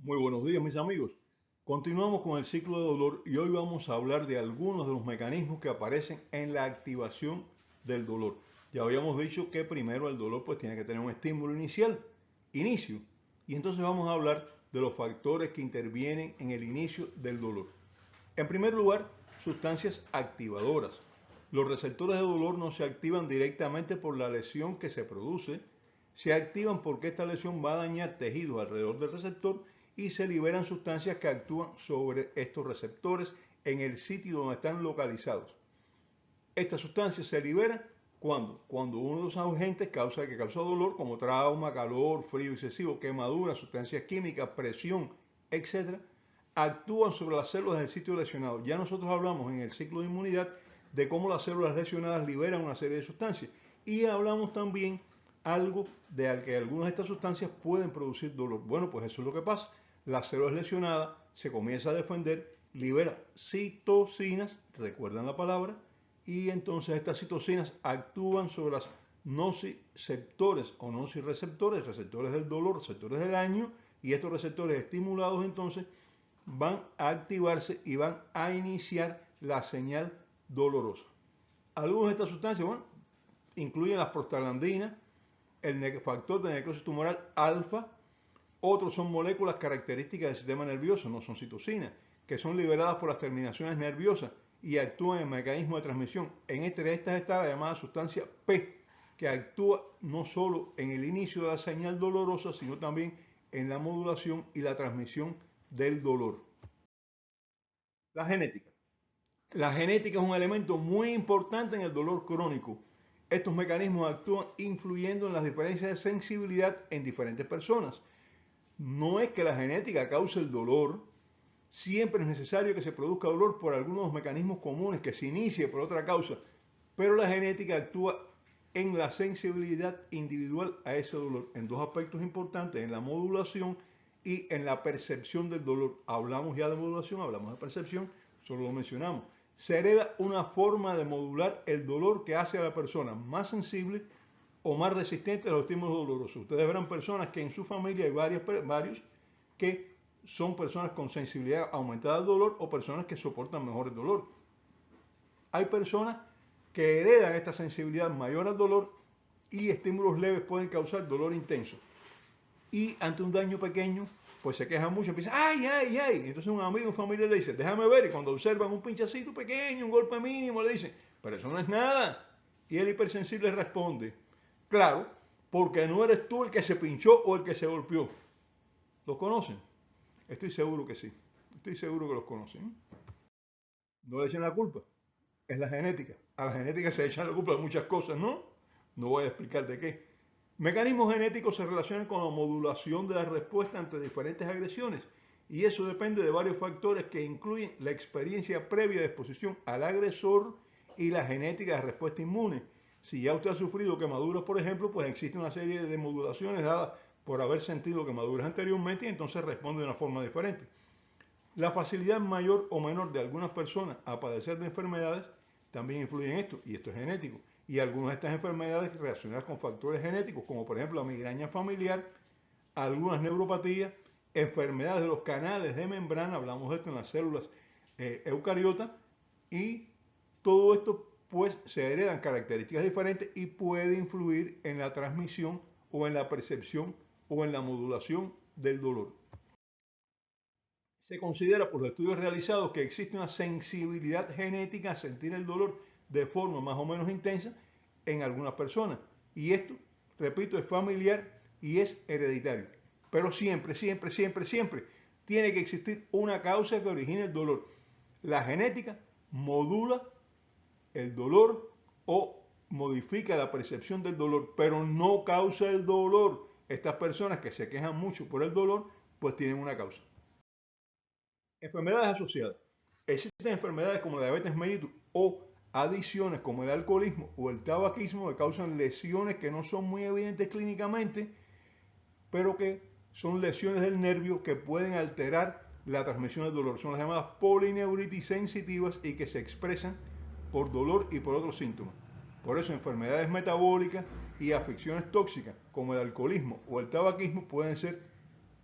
Muy buenos días, mis amigos. Continuamos con el ciclo de dolor y hoy vamos a hablar de algunos de los mecanismos que aparecen en la activación del dolor. Ya habíamos dicho que primero el dolor pues tiene que tener un estímulo inicial, inicio. Y entonces vamos a hablar de los factores que intervienen en el inicio del dolor. En primer lugar, sustancias activadoras. Los receptores de dolor no se activan directamente por la lesión que se produce, se activan porque esta lesión va a dañar tejidos alrededor del receptor y se liberan sustancias que actúan sobre estos receptores en el sitio donde están localizados. Estas sustancias se liberan cuando uno de los agentes que causa dolor, como trauma, calor, frío excesivo, quemadura, sustancias químicas, presión, etc., actúan sobre las células del sitio lesionado. Ya nosotros hablamos en el ciclo de inmunidad de cómo las células lesionadas liberan una serie de sustancias y hablamos también algo de que algunas de estas sustancias pueden producir dolor. Bueno, pues eso es lo que pasa. Las células lesionadas se comienza a defender, libera citocinas, recuerdan la palabra, y entonces estas citocinas actúan sobre las nociceptores o nocireceptores, receptores del dolor, receptores del daño, y estos receptores estimulados entonces van a activarse y van a iniciar la señal dolorosa. Algunas de estas sustancias, bueno, incluyen las prostaglandinas, el factor de necrosis tumoral alfa, otros son moléculas características del sistema nervioso, no son citocinas, que son liberadas por las terminaciones nerviosas y actúan en mecanismo de transmisión. En estas está la llamada sustancia P, que actúa no solo en el inicio de la señal dolorosa, sino también en la modulación y la transmisión del dolor. La genética. La genética es un elemento muy importante en el dolor crónico. Estos mecanismos actúan influyendo en las diferencias de sensibilidad en diferentes personas. No es que la genética cause el dolor, siempre es necesario que se produzca dolor por algunos mecanismos comunes, que se inicie por otra causa, pero la genética actúa en la sensibilidad individual a ese dolor, en dos aspectos importantes, en la modulación y en la percepción del dolor. Hablamos ya de modulación, hablamos de percepción, solo lo mencionamos. Se hereda una forma de modular el dolor que hace a la persona más sensible o más resistente a los estímulos dolorosos. Ustedes verán personas que en su familia hay varios que son personas con sensibilidad aumentada al dolor o personas que soportan mejor el dolor. Hay personas que heredan esta sensibilidad mayor al dolor y estímulos leves pueden causar dolor intenso. Y ante un daño pequeño, pues se quejan mucho, empiezan, ¡ay, ay, ay! Entonces un amigo, un familiar le dice, déjame ver, y cuando observan un pinchacito pequeño, un golpe mínimo, le dicen, pero eso no es nada. Y el hipersensible responde, claro, porque no eres tú el que se pinchó o el que se golpeó. ¿Los conocen? Estoy seguro que sí. Estoy seguro que los conocen. No le echen la culpa. Es la genética. A la genética se echan la culpa de muchas cosas, ¿no? No voy a explicar de qué. Mecanismos genéticos se relacionan con la modulación de la respuesta ante diferentes agresiones y eso depende de varios factores que incluyen la experiencia previa de exposición al agresor y la genética de respuesta inmune. Si ya usted ha sufrido quemaduras, por ejemplo, pues existe una serie de modulaciones dadas por haber sentido quemaduras anteriormente y entonces responde de una forma diferente. La facilidad mayor o menor de algunas personas a padecer de enfermedades también influye en esto, y esto es genético. Y algunas de estas enfermedades relacionadas con factores genéticos, como por ejemplo la migraña familiar, algunas neuropatías, enfermedades de los canales de membrana, hablamos de esto en las células eucariotas, y todo esto pues se heredan características diferentes y puede influir en la transmisión o en la percepción o en la modulación del dolor. Se considera por los estudios realizados que existe una sensibilidad genética a sentir el dolor de forma más o menos intensa en algunas personas. Y esto, repito, es familiar y es hereditario. Pero siempre, siempre, siempre, siempre tiene que existir una causa que origine el dolor. La genética modula el dolor o modifica la percepción del dolor, pero no causa el dolor. Estas personas que se quejan mucho por el dolor, pues tienen una causa. Enfermedades asociadas. Existen enfermedades como la diabetes mellitus o adicciones como el alcoholismo o el tabaquismo que causan lesiones que no son muy evidentes clínicamente, pero que son lesiones del nervio que pueden alterar la transmisión del dolor. Son las llamadas polineuritis sensitivas y que se expresan por dolor y por otros síntomas. Por eso enfermedades metabólicas y afecciones tóxicas como el alcoholismo o el tabaquismo pueden ser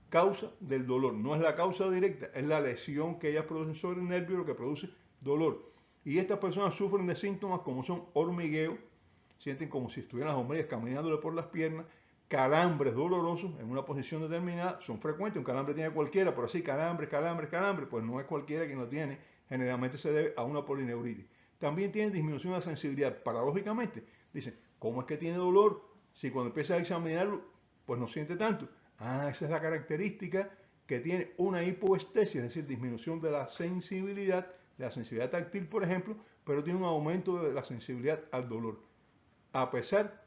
causa del dolor. No es la causa directa, es la lesión que ellas producen sobre el nervio lo que produce dolor. Y estas personas sufren de síntomas como son hormigueo, sienten como si estuvieran las hormigas caminándole por las piernas, calambres dolorosos en una posición determinada, son frecuentes, un calambre tiene cualquiera, pero así calambre, pues no es cualquiera quien lo tiene, generalmente se debe a una polineuritis. También tienen disminución de la sensibilidad, paradójicamente. Dicen, ¿cómo es que tiene dolor? Si cuando empieza a examinarlo, pues no siente tanto. Ah, esa es la característica que tiene una hipoestesia, es decir, disminución de la sensibilidad táctil, por ejemplo, pero tiene un aumento de la sensibilidad al dolor. A pesar,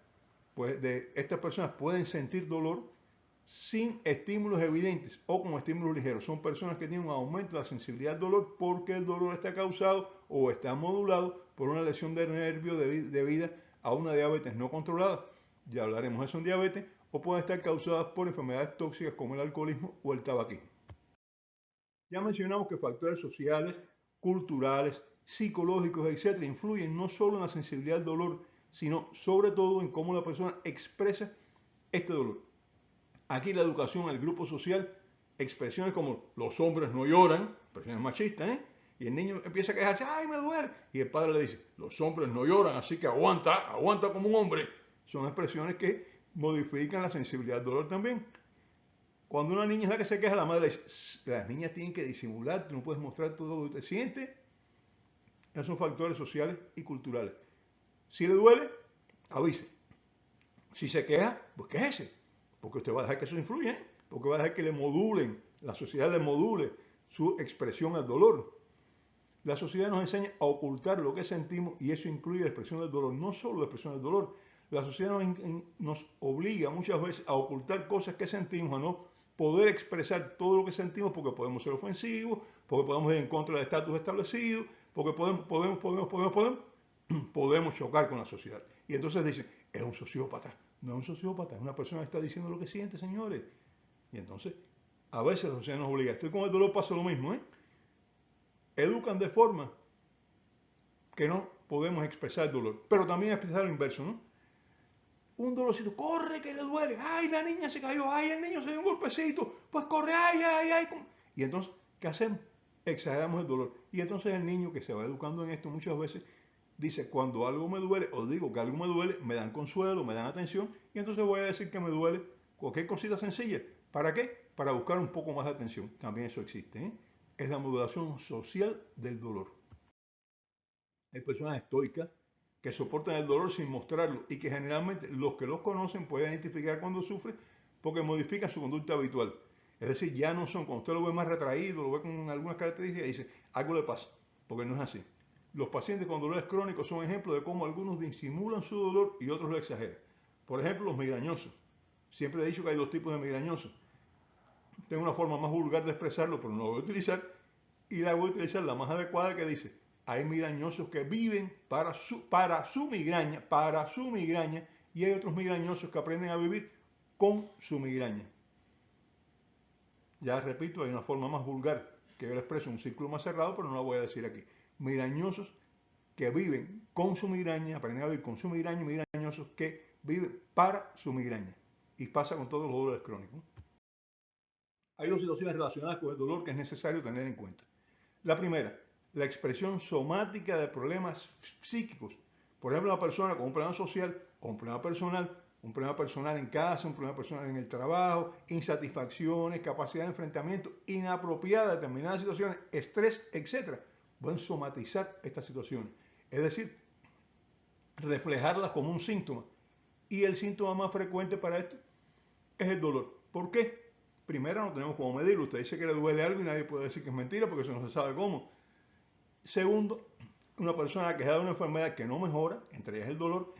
pues, de estas personas pueden sentir dolor sin estímulos evidentes o con estímulos ligeros. Son personas que tienen un aumento de la sensibilidad al dolor porque el dolor está causado o está modulado por una lesión del nervio debida a una diabetes no controlada. Ya hablaremos de eso en diabetes, o pueden estar causadas por enfermedades tóxicas como el alcoholismo o el tabaquismo. Ya mencionamos que factores sociales, culturales, psicológicos, etcétera, influyen no solo en la sensibilidad al dolor, sino sobre todo en cómo la persona expresa este dolor. Aquí la educación, el grupo social, expresiones como los hombres no lloran, expresiones machistas, ¿eh? Y el niño empieza a quejarse, ¡ay, me duele! Y el padre le dice, los hombres no lloran, así que aguanta, aguanta como un hombre. Son expresiones que modifican la sensibilidad al dolor también. Cuando una niña es la que se queja, la madre dice, las niñas tienen que disimular, tú no puedes mostrar todo lo que te sientes. Esos son factores sociales y culturales. Si le duele, avise. Si se queja, pues quéjese. Porque usted va a dejar que eso influya, ¿eh? Porque va a dejar que le modulen, la sociedad le module su expresión al dolor. La sociedad nos enseña a ocultar lo que sentimos y eso incluye la expresión del dolor, no solo la expresión del dolor. La sociedad nos obliga muchas veces a ocultar cosas que sentimos, a no poder expresar todo lo que sentimos porque podemos ser ofensivos, porque podemos ir en contra del estatus establecido, porque podemos chocar con la sociedad. Y entonces dicen, es un sociópata. No es un sociópata, es una persona que está diciendo lo que siente, señores. Y entonces, a veces la sociedad nos obliga. Estoy con el dolor, pasa lo mismo, ¿eh? Educan de forma que no podemos expresar el dolor, pero también expresar lo inverso, ¿no? Un dolorcito, corre que le duele, ay, la niña se cayó, ay, el niño se dio un golpecito, pues corre, ay. Y entonces, ¿qué hacemos? Exageramos el dolor. Y entonces el niño que se va educando en esto muchas veces dice, cuando algo me duele, o digo que algo me duele, me dan consuelo, me dan atención, y entonces voy a decir que me duele cualquier cosita sencilla. ¿Para qué? Para buscar un poco más de atención. También eso existe, ¿eh? Es la modulación social del dolor. Hay personas estoicas que soportan el dolor sin mostrarlo y que generalmente los que los conocen pueden identificar cuando sufre porque modifican su conducta habitual. Es decir, ya no son, cuando usted lo ve más retraído, lo ve con algunas características, dice, algo le pasa, porque no es así. Los pacientes con dolores crónicos son ejemplos de cómo algunos disimulan su dolor y otros lo exageran. Por ejemplo, los migrañosos. Siempre he dicho que hay dos tipos de migrañosos. Tengo una forma más vulgar de expresarlo, pero no lo voy a utilizar. Y la voy a utilizar la más adecuada que dice, hay migrañosos que viven para su migraña, y hay otros migrañosos que aprenden a vivir con su migraña. Ya repito, hay una forma más vulgar que yo lo expreso en un círculo más cerrado, pero no la voy a decir aquí. Migrañosos que viven con su migraña, aprenden a vivir con su migraña, y migrañosos que viven para su migraña. Y pasa con todos los dolores crónicos. Hay dos situaciones relacionadas con el dolor que es necesario tener en cuenta. La primera, la expresión somática de problemas psíquicos. Por ejemplo, una persona con un problema social o un problema personal en casa, un problema personal en el trabajo, insatisfacciones, capacidad de enfrentamiento inapropiada de determinadas situaciones, estrés, etc. Pueden somatizar estas situaciones. Es decir, reflejarlas como un síntoma. Y el síntoma más frecuente para esto es el dolor. ¿Por qué? Primero, no tenemos cómo medirlo. Usted dice que le duele algo y nadie puede decir que es mentira porque eso no se sabe cómo. Segundo, una persona quejada de una enfermedad que no mejora, entre ellas el dolor,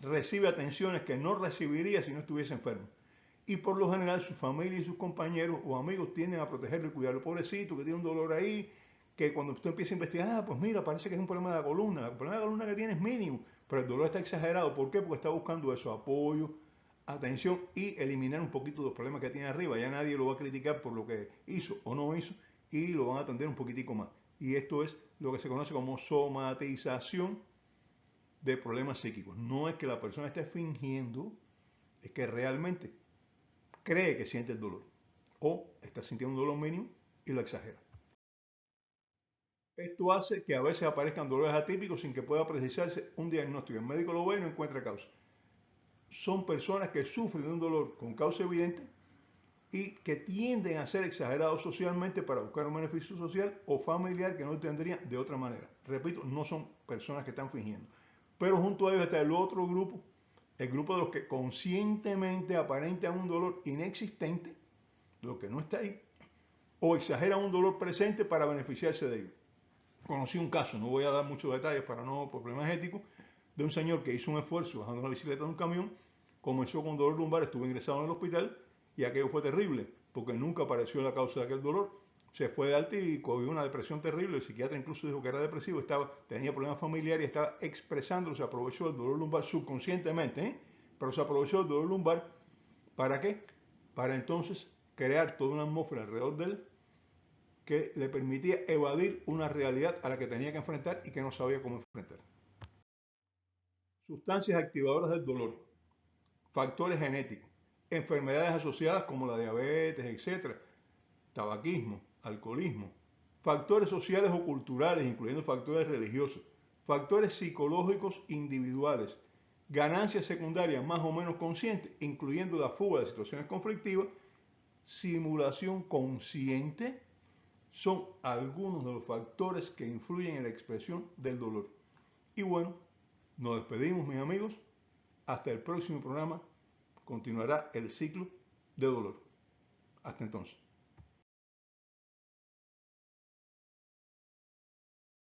recibe atenciones que no recibiría si no estuviese enfermo. Y por lo general su familia y sus compañeros o amigos tienden a protegerlo y cuidarlo. Pobrecito, que tiene un dolor ahí, que cuando usted empieza a investigar, pues mira, parece que es un problema de la columna. El problema de la columna que tiene es mínimo, pero el dolor está exagerado. ¿Por qué? Porque está buscando eso, apoyo, atención y eliminar un poquito los problemas que tiene arriba. Ya nadie lo va a criticar por lo que hizo o no hizo y lo van a atender un poquitico más. Y esto es lo que se conoce como somatización de problemas psíquicos. No es que la persona esté fingiendo, es que realmente cree que siente el dolor. o está sintiendo un dolor mínimo y lo exagera. Esto hace que a veces aparezcan dolores atípicos sin que pueda precisarse un diagnóstico. El médico lo ve y no encuentra causa. Son personas que sufren de un dolor con causa evidente y que tienden a ser exagerados socialmente para buscar un beneficio social o familiar que no tendrían de otra manera. Repito, no son personas que están fingiendo. Pero junto a ellos está el otro grupo, el grupo de los que conscientemente aparentan un dolor inexistente, lo que no está ahí, o exageran un dolor presente para beneficiarse de ello. Conocí un caso, no voy a dar muchos detalles para no por problemas éticos, de un señor que hizo un esfuerzo bajando una bicicleta de un camión, comenzó con dolor lumbar, estuvo ingresado en el hospital y aquello fue terrible, porque nunca apareció la causa de aquel dolor. Se fue de alta y cogió una depresión terrible, el psiquiatra incluso dijo que era depresivo, tenía problemas familiares y estaba expresándolo, se aprovechó del dolor lumbar subconscientemente, pero se aprovechó del dolor lumbar, ¿para qué? Para entonces crear toda una atmósfera alrededor de él que le permitía evadir una realidad a la que tenía que enfrentar y que no sabía cómo enfrentar. Sustancias activadoras del dolor, factores genéticos, enfermedades asociadas como la diabetes, etcétera, tabaquismo, alcoholismo, factores sociales o culturales, incluyendo factores religiosos, factores psicológicos individuales, ganancias secundarias más o menos conscientes, incluyendo la fuga de situaciones conflictivas, simulación consciente, son algunos de los factores que influyen en la expresión del dolor. Y bueno, nos despedimos, mis amigos. Hasta el próximo programa continuará el ciclo de dolor. Hasta entonces.